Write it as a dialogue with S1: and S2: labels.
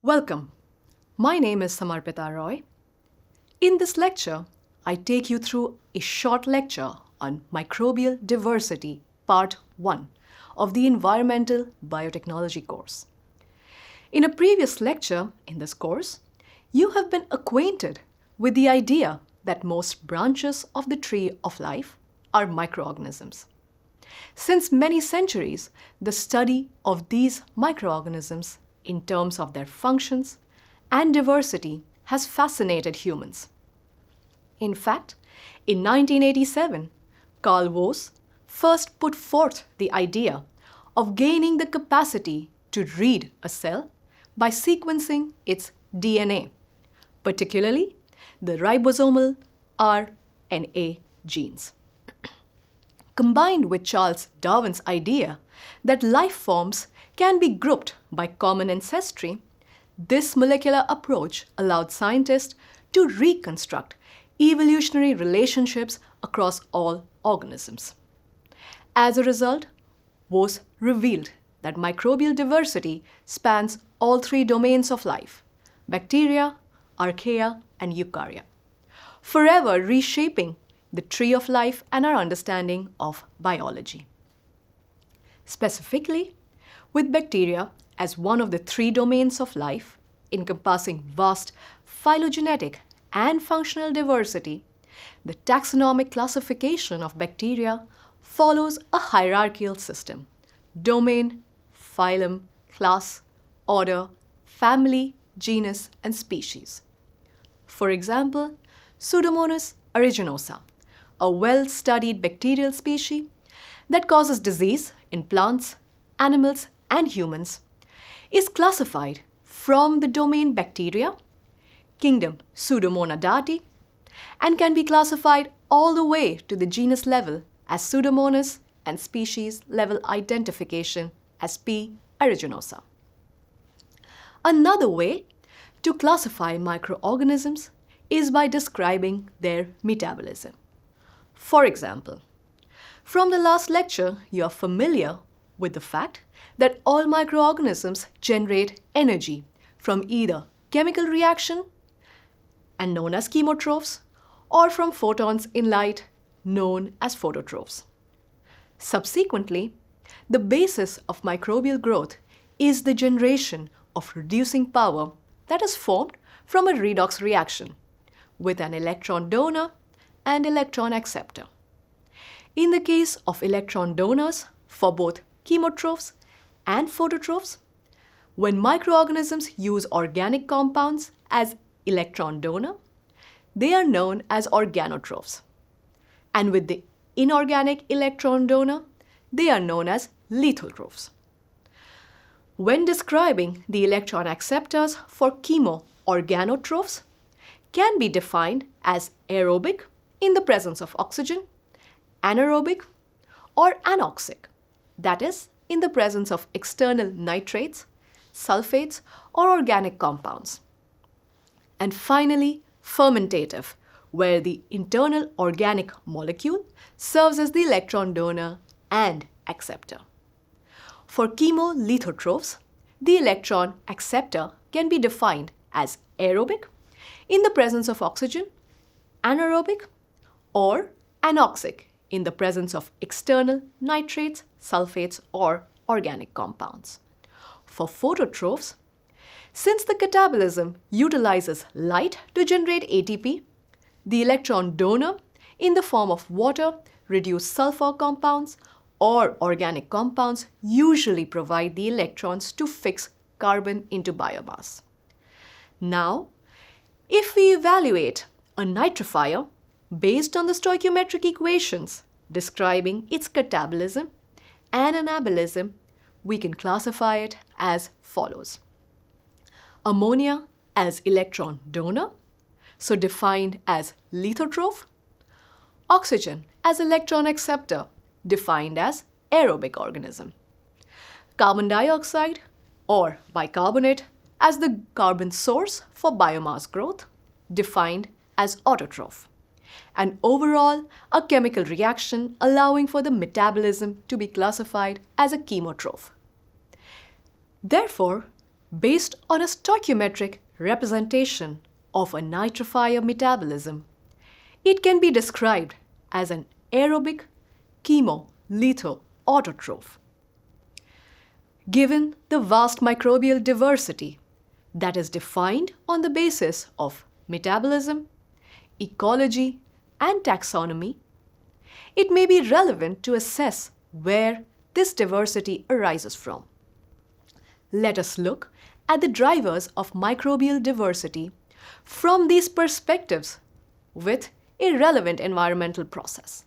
S1: Welcome. My name is Samarpita Roy. In this lecture, I take you through a short lecture on microbial diversity, part 1 of the Environmental Biotechnology course. In a previous lecture in this course, you have been acquainted with the idea that most branches of the tree of life are microorganisms. Since many centuries, the study of these microorganisms in terms of their functions and diversity has fascinated humans. In fact, in 1987, Carl Woese first put forth the idea of gaining the capacity to read a cell by sequencing its DNA, particularly the ribosomal RNA genes. Combined with Charles Darwin's idea that life forms can be grouped by common ancestry, this molecular approach allowed scientists to reconstruct evolutionary relationships across all organisms. As a result, Woese revealed that microbial diversity spans all three domains of life: bacteria, archaea, and eukarya, forever reshaping the tree of life and our understanding of biology. Specifically, with bacteria as one of the three domains of life, encompassing vast phylogenetic and functional diversity, the taxonomic classification of bacteria follows a hierarchical system: domain, phylum, class, order, family, genus, and species. For example, Pseudomonas aeruginosa, a well-studied bacterial species that causes disease in plants, animals, and humans, is classified from the domain bacteria, kingdom Pseudomonadata, and can be classified all the way to the genus level as Pseudomonas and species level identification as P. aeruginosa. Another way to classify microorganisms is by describing their metabolism. For example, from the last lecture, you are familiar with the fact that all microorganisms generate energy from either chemical reaction, and known as chemotrophs, or from photons in light, known as phototrophs. Subsequently, the basis of microbial growth is the generation of reducing power that is formed from a redox reaction with an electron donor and electron acceptor. In the case of electron donors for both chemotrophs and phototrophs, when microorganisms use organic compounds as electron donor, they are known as organotrophs. And with the inorganic electron donor, they are known as lithotrophs. When describing the electron acceptors for chemoorganotrophs, can be defined as aerobic in the presence of oxygen, anaerobic, or anoxic, that is, in the presence of external nitrates, sulfates, or organic compounds. And finally, fermentative, where the internal organic molecule serves as the electron donor and acceptor. For chemolithotrophs, the electron acceptor can be defined as aerobic in the presence of oxygen, anaerobic, or anoxic in the presence of external nitrates, sulfates, or organic compounds. For phototrophs, since the catabolism utilizes light to generate ATP, the electron donor in the form of water, reduced sulfur compounds, or organic compounds usually provide the electrons to fix carbon into biomass. Now, if we evaluate a nitrifier based on the stoichiometric equations describing its catabolism and anabolism, we can classify it as follows. Ammonia as electron donor, so defined as lithotroph. Oxygen as electron acceptor, defined as aerobic organism. Carbon dioxide or bicarbonate as the carbon source for biomass growth, defined as autotroph. And overall, a chemical reaction allowing for the metabolism to be classified as a chemotroph. Therefore, based on a stoichiometric representation of a nitrifier metabolism. It can be described as an aerobic chemolethal autotroph. Given the vast microbial diversity that is defined on the basis of metabolism, ecology, and taxonomy, it may be relevant to assess where this diversity arises from. Let us look at the drivers of microbial diversity from these perspectives with a relevant environmental process.